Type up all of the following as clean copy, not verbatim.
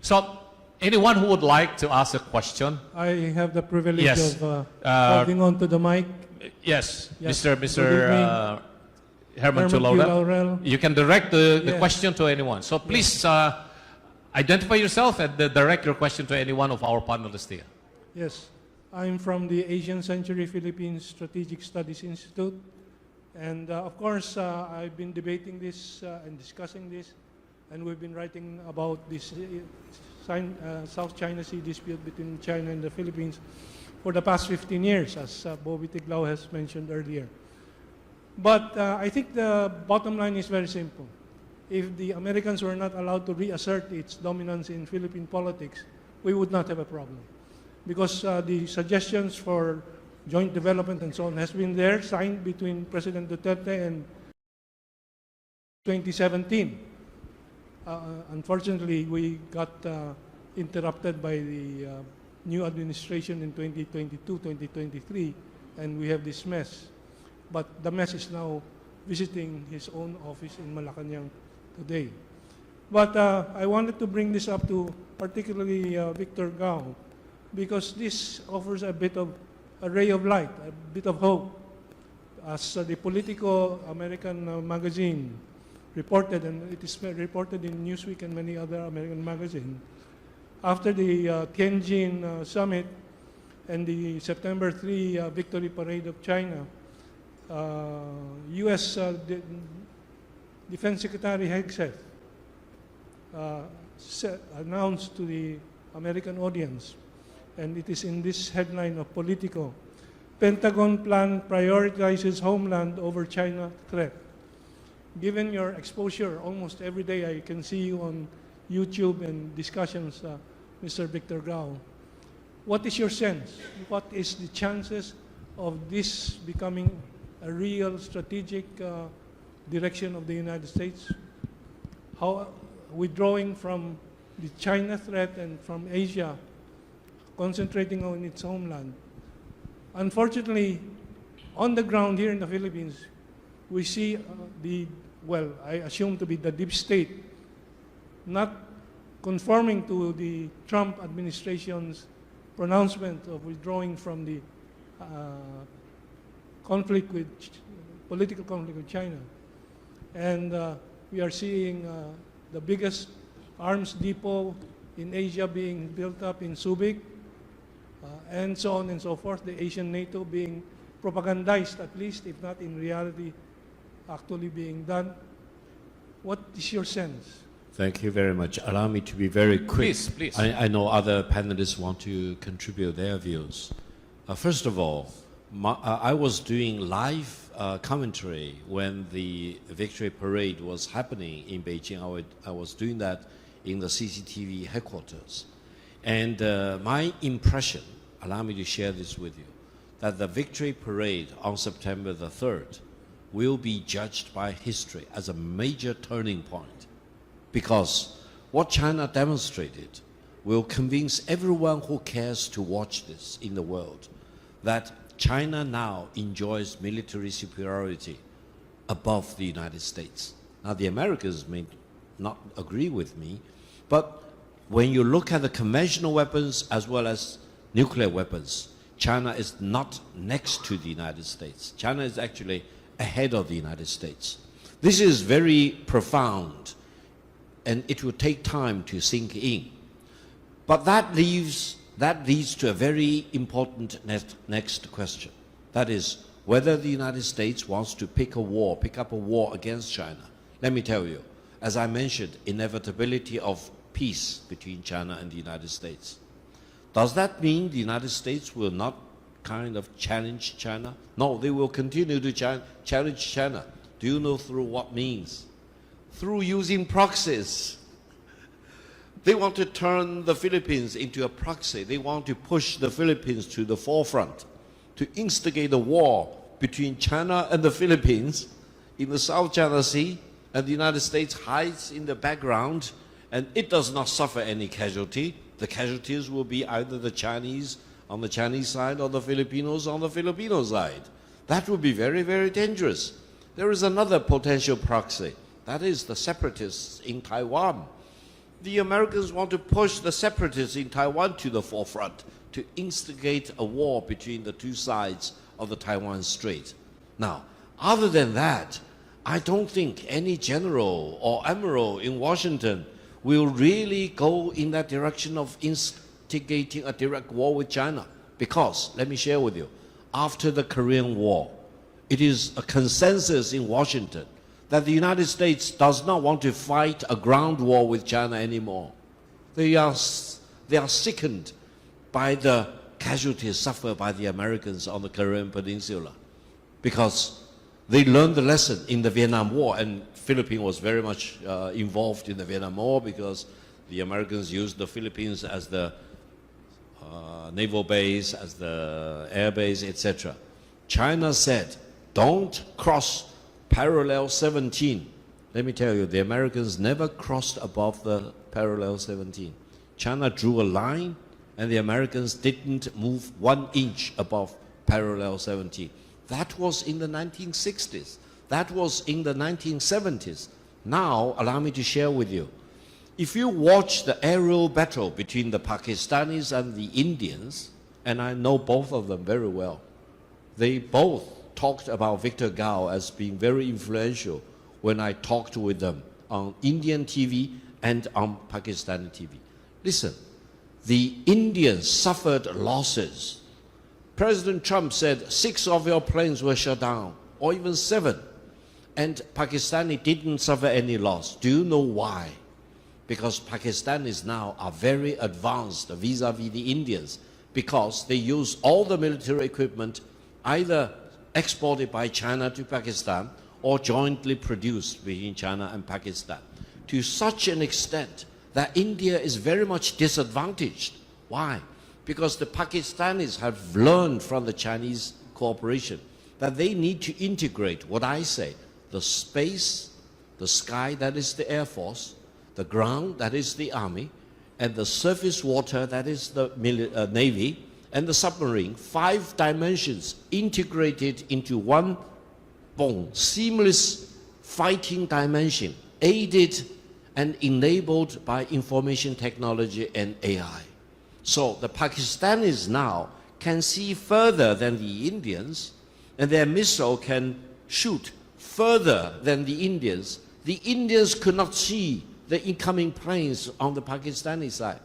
So, anyone who would like to ask a question? I have the privilege Yes. of holding on to the mic. Yes, Yes. Mr. Good evening. Herman Herman Q. Laurel. Laurel. You can direct the Yes. question to anyone. So please identify yourself and direct your question to any one of our panelists here. Yes, I'm from the Asian Century Philippines Strategic Studies Institute. And of course, I've been debating this and discussing this, and we've been writing about this South China Sea dispute between China and the Philippines for the past 15 years, as Bobby Tiglao has mentioned earlier. But I think the bottom line is very simple. If the Americans were not allowed to reassert its dominance in Philippine politics, we would not have a problem. Because the suggestions for joint development and so on has been there, signed between President Duterte and 2017. Unfortunately, we got interrupted by the new administration in 2022, 2023, and we have this mess. But the mess is now visiting his own office in Malacanang today. But I wanted to bring this up to particularly Victor Gao, because this offers a bit of a ray of light, a bit of hope. As the Politico American magazine reported, and it is reported in Newsweek and many other American magazines, after the Tianjin summit and the September 3 victory parade of China, U.S. Defense Secretary Hegseth announced to the American audience, and it is in this headline of Politico, Pentagon plan prioritizes homeland over China threat. Given your exposure almost every day, I can see you on YouTube and discussions, Mr. Victor Gao. What is your sense? What is the chances of this becoming a real strategic direction of the United States? How withdrawing from the China threat and from Asia, concentrating on its homeland. Unfortunately, on the ground here in the Philippines, we see I assume to be the deep state, not conforming to the Trump administration's pronouncement of withdrawing from the political conflict with China. And we are seeing the biggest arms depot in Asia being built up in Subic, and so on and so forth, the Asian NATO being propagandized at least, if not in reality, actually being done. What is your sense? Thank you very much. Allow me to be very quick. Please, please. I know other panelists want to contribute their views. First of all, I was doing live commentary when the victory parade was happening in Beijing. I was doing that in the CCTV headquarters. And my impression, allow me to share this with you, that the victory parade on September the 3rd will be judged by history as a major turning point, because what China demonstrated will convince everyone who cares to watch this in the world that China now enjoys military superiority above the United States. Now, the Americans may not agree with me, but when you look at the conventional weapons as well as nuclear weapons, China is not next to the United States. China is actually ahead of the United States. This is very profound, and it will take time to sink in. But that leads to a very important next question. That is, whether the United States wants to pick up a war against China. Let me tell you, as I mentioned, inevitability of peace between China and the United States. Does that mean the United States will not kind of challenge China? No, they will continue to challenge China. Do you know through what means? Through using proxies. They want to turn the Philippines into a proxy. They want to push the Philippines to the forefront, to instigate a war between China and the Philippines in the South China Sea, and the United States hides in the background, and it does not suffer any casualty. The casualties will be either the Chinese on the Chinese side or the Filipinos on the Filipino side. That would be very, very dangerous. There is another potential proxy. That is the separatists in Taiwan. the Americans want to push the separatists in Taiwan to the forefront to instigate a war between the two sides of the Taiwan Strait. Now, other than that, I don't think any general or admiral in Washington will really go in that direction of instigating a direct war with China. Because, let me share with you, after the Korean War, it is a consensus in Washington that the United States does not want to fight a ground war with China anymore. They are sickened by the casualties suffered by the Americans on the Korean Peninsula, because they learned the lesson in the Vietnam War, and Philippines was very much involved in the Vietnam War because the Americans used the Philippines as the naval base, as the air base, etc. China said, don't cross parallel 17. Let me tell you, the Americans never crossed above the parallel 17. China drew a line, and the Americans didn't move 1 inch above parallel 17. That was in the 1960s. That was in the 1970s. Now, allow me to share with you. If you watch the aerial battle between the Pakistanis and the Indians, and I know both of them very well, they both talked about Victor Gao as being very influential when I talked with them on Indian TV and on Pakistani TV. Listen, the Indians suffered losses. President Trump said 6 of your planes were shut down, or even 7. And Pakistani didn't suffer any loss. Do you know why? Because Pakistanis now are very advanced vis-a-vis the Indians, because they use all the military equipment either exported by China to Pakistan or jointly produced between China and Pakistan, to such an extent that India is very much disadvantaged. Why? Because the Pakistanis have learned from the Chinese cooperation that they need to integrate what I say, the space, the sky, that is the Air Force, the ground, that is the Army, and the surface water, that is the Navy, and the submarine, 5 dimensions integrated into one seamless fighting dimension, aided and enabled by information technology and AI. So the Pakistanis now can see further than the Indians, and their missile can shoot further than the Indians. The Indians could not see the incoming planes on the Pakistani side.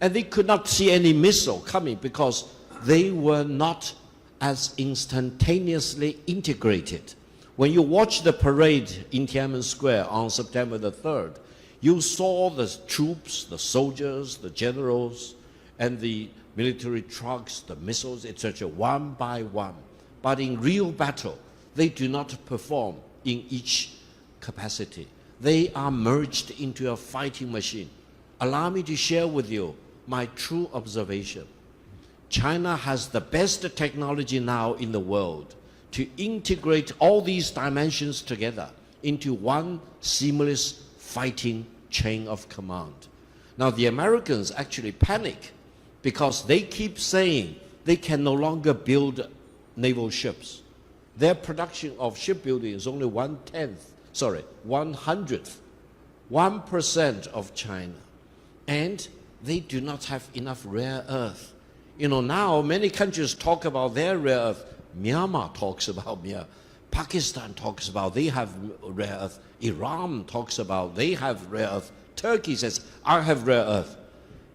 And they could not see any missile coming because they were not as instantaneously integrated. When you watch the parade in Tiananmen Square on September the 3rd, you saw the troops, the soldiers, the generals, and the military trucks, the missiles, etc., one by one. But in real battle, they do not perform in each capacity. They are merged into a fighting machine. Allow me to share with you my true observation. China has the best technology now in the world to integrate all these dimensions together into one seamless fighting chain of command. Now, the Americans actually panic because they keep saying they can no longer build naval ships. Their production of shipbuilding is only 1% of China. And they do not have enough rare earth. You know, now many countries talk about their rare earth. Myanmar talks about Pakistan talks about they have rare earth. Iran talks about they have rare earth. Turkey says, I have rare earth.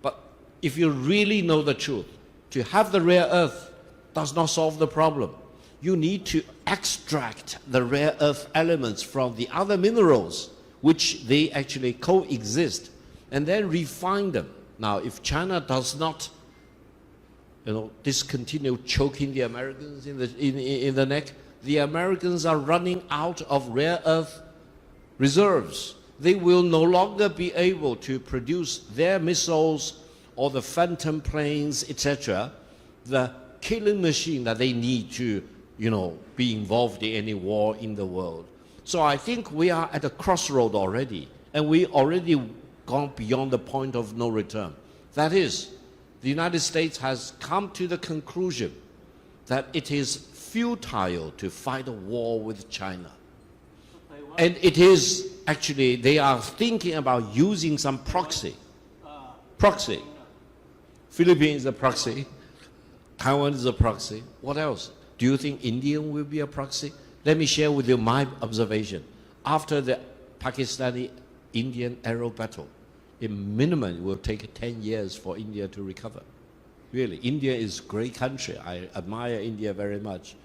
But if you really know the truth, to have the rare earth does not solve the problem. You need to extract the rare earth elements from the other minerals, which they actually coexist, and then refine them. Now, if China does not, discontinue choking the Americans in the neck, the Americans are running out of rare earth reserves. They will no longer be able to produce their missiles or the phantom planes, etc., the killing machine that they need to, be involved in any war in the world. So I think we are at a crossroad already, and we already gone beyond the point of no return. That is, the United States has come to the conclusion that it is futile to fight a war with China. And it is actually, they are thinking about using some proxy. Proxy. Philippines is a proxy. Taiwan is a proxy. What else? Do you think India will be a proxy? Let me share with you my observation. After the Pakistani-Indian aero battle, in minimum, it will take 10 years for India to recover. Really, India is a great country. I admire India very much.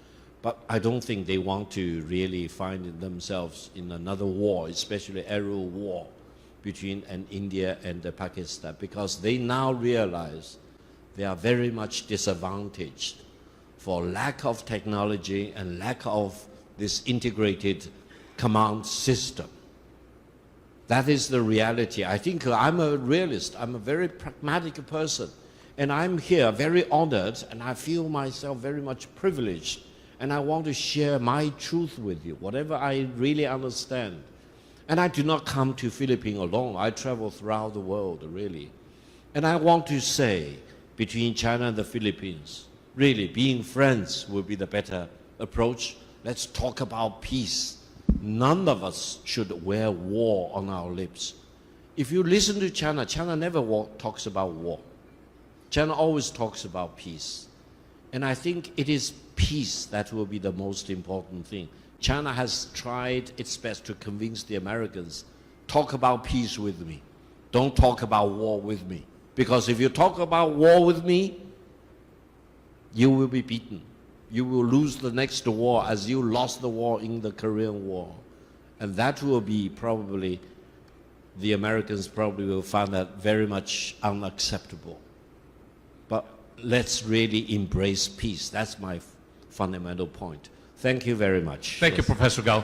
But I don't think they want to really find themselves in another war, especially aero war between India and Pakistan, because they now realize they are very much disadvantaged for lack of technology and lack of this integrated command system. That is the reality. I think I'm a realist. I'm a very pragmatic person. And I'm here very honored, and I feel myself very much privileged. And I want to share my truth with you, whatever I really understand. And I do not come to Philippines alone. I travel throughout the world, really. And I want to say, between China and the Philippines, really, being friends will be the better approach. Let's talk about peace. None of us should wear war on our lips. If you listen to China, China never talks about war. China always talks about peace. And I think it is peace that will be the most important thing. China has tried its best to convince the Americans, talk about peace with me. Don't talk about war with me. Because if you talk about war with me, you will be beaten. You will lose the next war as you lost the war in the Korean War. And that will be probably, the Americans probably will find that very much unacceptable. But let's really embrace peace. That's my fundamental point. Thank you very much. Thank you, Professor Gao.